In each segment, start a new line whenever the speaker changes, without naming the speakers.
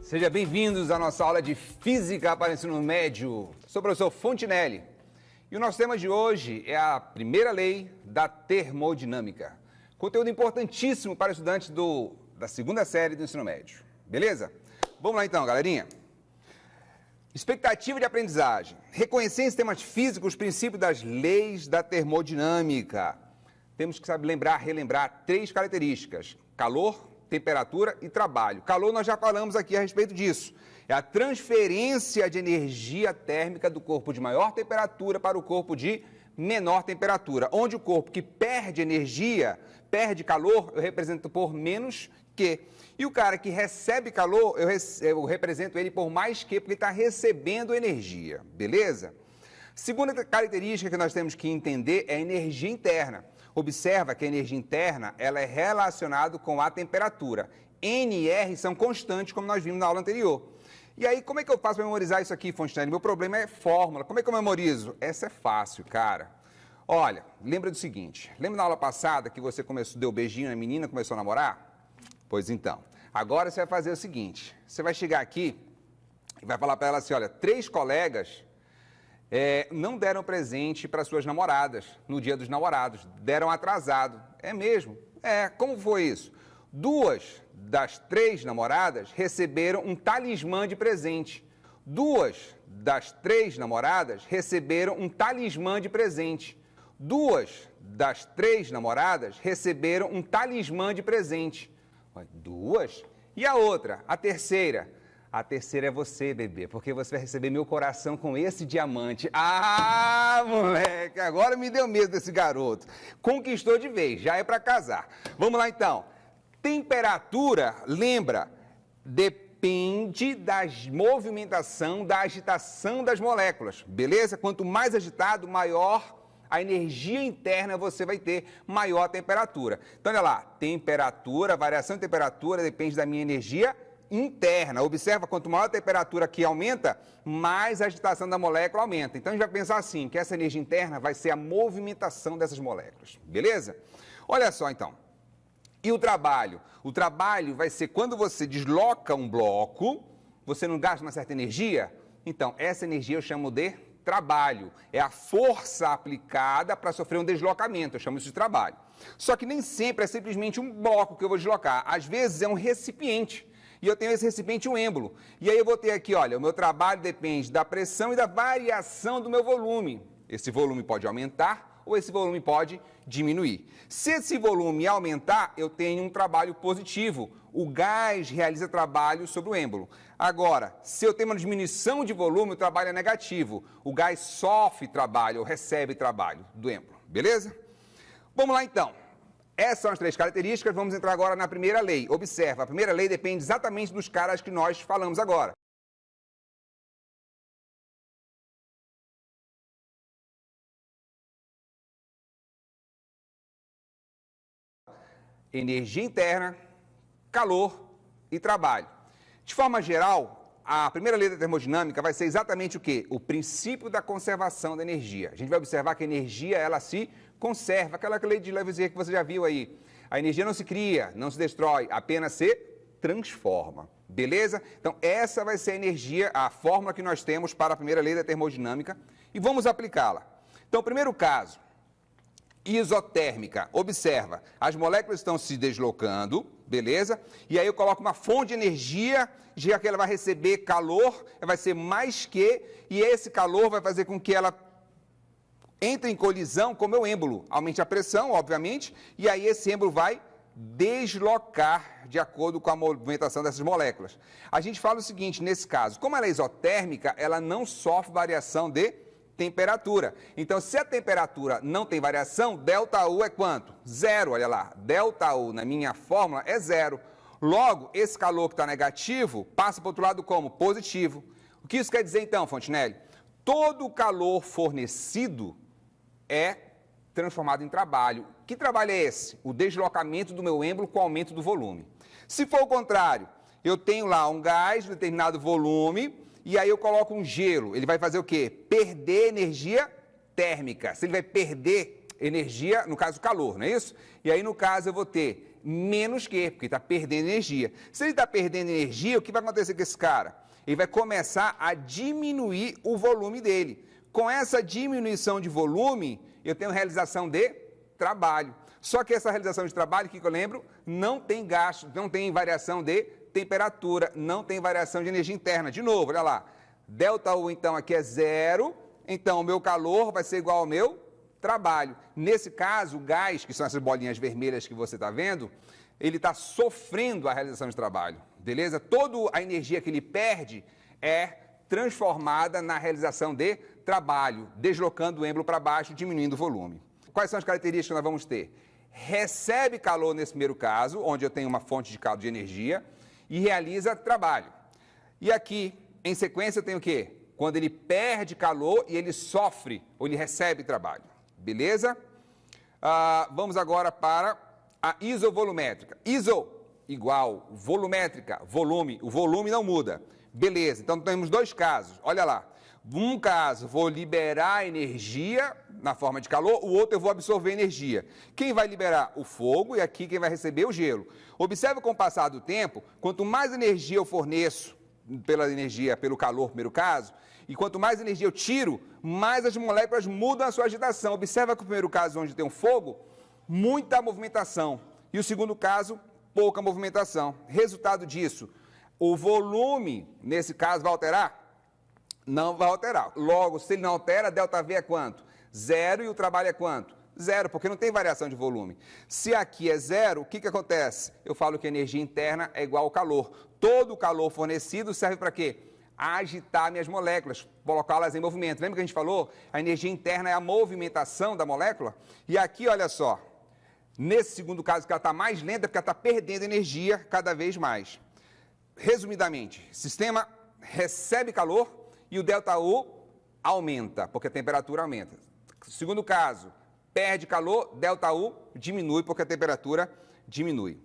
Sejam bem-vindos à nossa aula de Física para o Ensino Médio. Sou o professor Fontinelli e o nosso tema de hoje é a primeira lei da termodinâmica. Conteúdo importantíssimo para estudantes da segunda série do ensino médio. Beleza? Vamos lá então, galerinha. Expectativa de aprendizagem. Reconhecer em sistemas físicos os princípios das leis da termodinâmica. Temos que saber relembrar três características: calor, temperatura e trabalho. Calor, nós já falamos aqui a respeito disso. É a transferência de energia térmica do corpo de maior temperatura para o corpo de menor temperatura. Onde o corpo que perde energia, perde calor, eu represento por menos Q. E o cara que recebe calor, eu represento ele por mais Q, porque está recebendo energia. Beleza? Segunda característica que nós temos que entender é a energia interna. Observa que a energia interna ela é relacionada com a temperatura. N e R são constantes, como nós vimos na aula anterior. E aí, como é que eu faço para memorizar isso aqui, Fontinelli? Meu problema é fórmula. Como é que eu memorizo? Essa é fácil, cara. Olha, lembra do seguinte. Lembra na aula passada que você deu beijinho na menina, começou a namorar? Pois então, agora você vai fazer o seguinte. Você vai chegar aqui e vai falar para ela assim, olha, 3 colegas não deram presente para suas namoradas no dia dos namorados, deram atrasado. É mesmo? Como foi isso? 2 das 3 namoradas receberam um talismã de presente. 2 das 3 namoradas receberam um talismã de presente. 2 das 3 namoradas receberam um talismã de presente. 2? E a outra, a terceira? A terceira é você, bebê, porque você vai receber meu coração com esse diamante. Ah, moleque, agora me deu medo desse garoto. Conquistou de vez, já é para casar. Vamos lá, então. Temperatura, lembra, depende da movimentação, da agitação das moléculas, beleza? Quanto mais agitado, maior a energia interna você vai ter, maior a temperatura. Então, olha lá, temperatura, variação de temperatura depende da minha energia interna. Observa, quanto maior a temperatura que aumenta, mais a agitação da molécula aumenta. Então, a gente vai pensar assim, que essa energia interna vai ser a movimentação dessas moléculas, beleza? Olha só, então. E o trabalho? O trabalho vai ser quando você desloca um bloco, você não gasta uma certa energia? Então, essa energia eu chamo de trabalho. É a força aplicada para sofrer um deslocamento, eu chamo isso de trabalho. Só que nem sempre é simplesmente um bloco que eu vou deslocar. Às vezes é um recipiente. E eu tenho esse recipiente, um êmbolo. E aí eu vou ter aqui, olha, o meu trabalho depende da pressão e da variação do meu volume. Esse volume pode aumentar ou esse volume pode diminuir. Se esse volume aumentar, eu tenho um trabalho positivo. O gás realiza trabalho sobre o êmbolo. Agora, se eu tenho uma diminuição de volume, o trabalho é negativo. O gás sofre trabalho ou recebe trabalho do êmbolo. Beleza? Vamos lá, então. Essas são as 3 características, vamos entrar agora na primeira lei. Observa, a primeira lei depende exatamente dos caras que nós falamos agora. Energia interna, calor e trabalho. De forma geral, a primeira lei da termodinâmica vai ser exatamente o quê? O princípio da conservação da energia. A gente vai observar que a energia, ela se conserva, aquela lei de Lavoisier que você já viu aí. A energia não se cria, não se destrói, apenas se transforma. Beleza? Então, essa vai ser a energia, a fórmula que nós temos para a primeira lei da termodinâmica e vamos aplicá-la. Então, primeiro caso, isotérmica. Observa, as moléculas estão se deslocando, beleza? E aí eu coloco uma fonte de energia, já que ela vai receber calor, vai ser mais Q, e esse calor vai fazer com que ela entre em colisão com o meu êmbolo, aumente a pressão, obviamente, e aí esse êmbolo vai deslocar de acordo com a movimentação dessas moléculas. A gente fala o seguinte, nesse caso, como ela é isotérmica, ela não sofre variação de temperatura. Então, se a temperatura não tem variação, ΔU é quanto? 0, olha lá. ΔU na minha fórmula é 0. Logo, esse calor que está negativo passa para o outro lado como? Positivo. O que isso quer dizer então, Fontinelli? Todo o calor fornecido é transformado em trabalho. Que trabalho é esse? O deslocamento do meu êmbolo com o aumento do volume. Se for o contrário, eu tenho lá um gás de determinado volume e aí eu coloco um gelo. Ele vai fazer o quê? Perder energia térmica. Se ele vai perder energia, no caso calor, não é isso? E aí no caso eu vou ter Menos que, porque está perdendo energia. Se ele está perdendo energia, o que vai acontecer com esse cara? Ele vai começar a diminuir o volume dele. Com essa diminuição de volume, eu tenho realização de trabalho. Só que essa realização de trabalho, o que eu lembro? Não tem gasto, não tem variação de temperatura, não tem variação de energia interna. De novo, olha lá. ΔU, então, aqui é zero, então o meu calor vai ser igual ao meu trabalho. Nesse caso, o gás, que são essas bolinhas vermelhas que você está vendo, ele está sofrendo a realização de trabalho, beleza? Toda a energia que ele perde é transformada na realização de trabalho, deslocando o êmbolo para baixo, diminuindo o volume. Quais são as características que nós vamos ter? Recebe calor nesse primeiro caso, onde eu tenho uma fonte de calor de energia, e realiza trabalho. E aqui, em sequência, eu tenho o quê? Quando ele perde calor e ele sofre, ou ele recebe trabalho. Beleza? Vamos agora para a isovolumétrica. Iso, igual, volumétrica, volume. O volume não muda. Beleza, então temos dois casos. Olha lá. Um caso, vou liberar energia na forma de calor, o outro eu vou absorver energia. Quem vai liberar? O fogo e aqui quem vai receber o gelo. Observe com o passar do tempo, quanto mais energia eu forneço pelo calor, primeiro caso, e quanto mais energia eu tiro, mais as moléculas mudam a sua agitação. Observa que o primeiro caso, onde tem um fogo, muita movimentação. E o segundo caso, pouca movimentação. Resultado disso, o volume, nesse caso, vai alterar? Não vai alterar. Logo, se ele não altera, ΔV é quanto? Zero e o trabalho é quanto? Zero, porque não tem variação de volume. Se aqui é zero, o que acontece? Eu falo que a energia interna é igual ao calor. Todo o calor fornecido serve para quê? Agitar minhas moléculas, colocá-las em movimento. Lembra que a gente falou? A energia interna é a movimentação da molécula? E aqui, olha só, nesse segundo caso que ela está mais lenta, porque ela está perdendo energia cada vez mais. Resumidamente, sistema recebe calor e o ΔU aumenta, porque a temperatura aumenta. Segundo caso, perde calor, ΔU diminui, porque a temperatura diminui.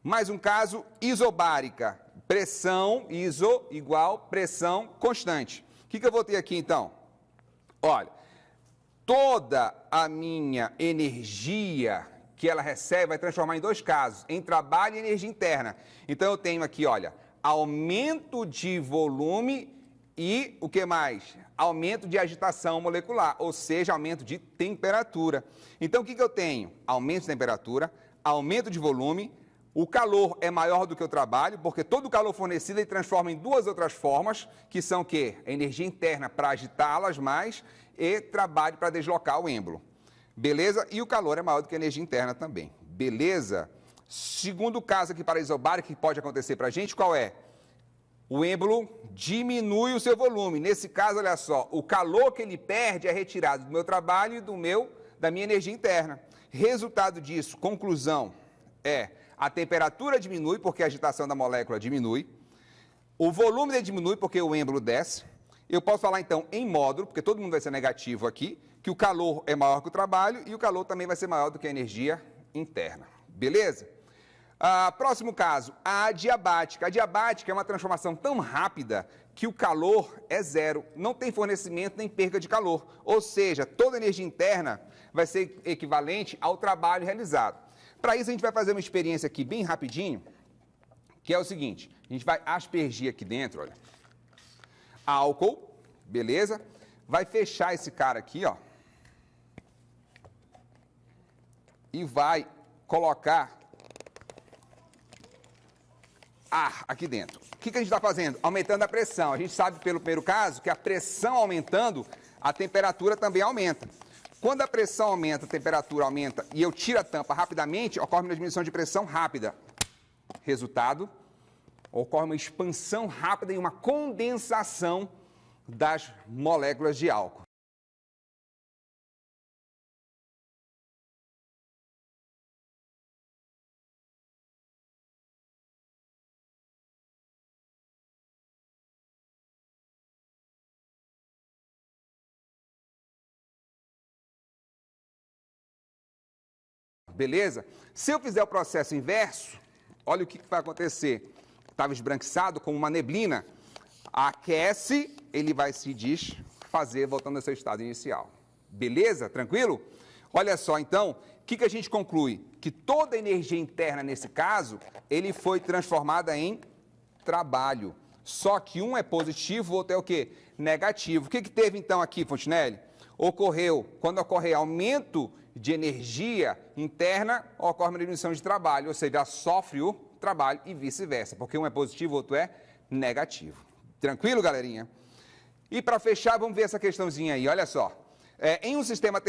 Mais um caso, isobárica. Pressão, iso, igual, pressão constante. O que eu vou ter aqui, então? Olha, toda a minha energia que ela recebe vai transformar em dois casos, em trabalho e energia interna. Então, eu tenho aqui, olha, aumento de volume e o que mais? Aumento de agitação molecular, ou seja, aumento de temperatura. Então, o que eu tenho? Aumento de temperatura, aumento de volume, o calor é maior do que o trabalho, porque todo o calor fornecido ele transforma em duas outras formas, que são o quê? A energia interna para agitá-las mais e trabalho para deslocar o êmbolo. Beleza? E o calor é maior do que a energia interna também. Beleza? Segundo caso aqui para a isobárica, que pode acontecer para a gente, qual é? O êmbolo diminui o seu volume. Nesse caso, olha só, o calor que ele perde é retirado do meu trabalho e da minha energia interna. Resultado disso, conclusão, a temperatura diminui porque a agitação da molécula diminui, o volume dele diminui porque o êmbolo desce. Eu posso falar, então, em módulo, porque todo mundo vai ser negativo aqui, que o calor é maior que o trabalho e o calor também vai ser maior do que a energia interna. Beleza? Próximo caso, a adiabática. A adiabática é uma transformação tão rápida que o calor é zero, não tem fornecimento nem perda de calor. Ou seja, toda a energia interna vai ser equivalente ao trabalho realizado. Para isso, a gente vai fazer uma experiência aqui bem rapidinho, que é o seguinte, a gente vai aspergir aqui dentro, olha, álcool, beleza? Vai fechar esse cara aqui, ó, e vai colocar ar aqui dentro. O que a gente está fazendo? Aumentando a pressão. A gente sabe pelo primeiro caso que a pressão aumentando, a temperatura também aumenta. Quando a pressão aumenta, a temperatura aumenta e eu tiro a tampa rapidamente, ocorre uma diminuição de pressão rápida. Resultado, ocorre uma expansão rápida e uma condensação das moléculas de álcool. Beleza? Se eu fizer o processo inverso, olha o que vai acontecer. Estava esbranquiçado como uma neblina, aquece, ele vai se desfazer, voltando ao seu estado inicial. Beleza? Tranquilo? Olha só, então, o que a gente conclui? Que toda energia interna, nesse caso, ele foi transformada em trabalho. Só que um é positivo, o outro é o quê? Negativo. O que teve, então, aqui, Fontinelli? Quando ocorre aumento de energia interna, ocorre uma diminuição de trabalho, ou seja, sofre o trabalho e vice-versa, porque um é positivo, o outro é negativo. Tranquilo, galerinha? E para fechar, vamos ver essa questãozinha aí, olha só. Em um sistema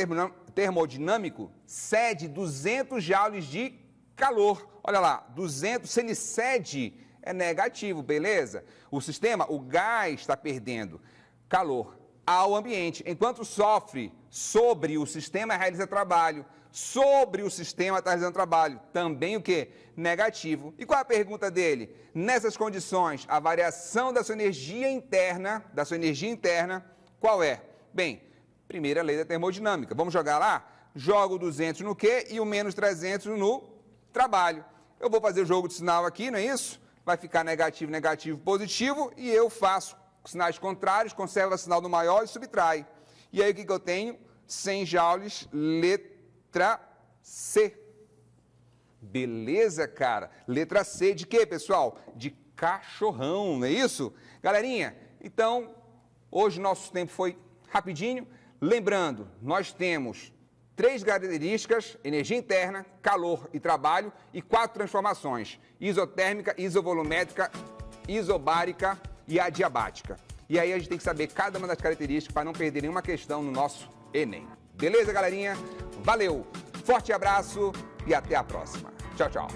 termodinâmico, cede 200 joules de calor. Olha lá, 200, se ele cede, é negativo, beleza? O sistema, o gás está perdendo calor ao ambiente, enquanto sofre sobre o sistema, realiza trabalho. Sobre o sistema está realizando trabalho. Também o quê? Negativo. E qual é a pergunta dele? Nessas condições, a variação da sua energia interna, qual é? Bem, primeira lei da termodinâmica. Vamos jogar lá? Jogo 200 no quê? E o menos 300 no trabalho. Eu vou fazer o jogo de sinal aqui, não é isso? Vai ficar negativo, negativo, positivo, e eu faço sinais contrários, conservo o sinal do maior e subtrai. E aí o que eu tenho? 100 joules, letra C. Beleza, cara? Letra C de quê, pessoal? De cachorrão, não é isso? Galerinha, então, hoje nosso tempo foi rapidinho. Lembrando, nós temos 3 características: energia interna, calor e trabalho, e 4 transformações: isotérmica, isovolumétrica, isobárica e adiabática. E aí a gente tem que saber cada uma das características para não perder nenhuma questão no nosso Enem. Beleza, galerinha? Valeu! Forte abraço e até a próxima. Tchau, tchau.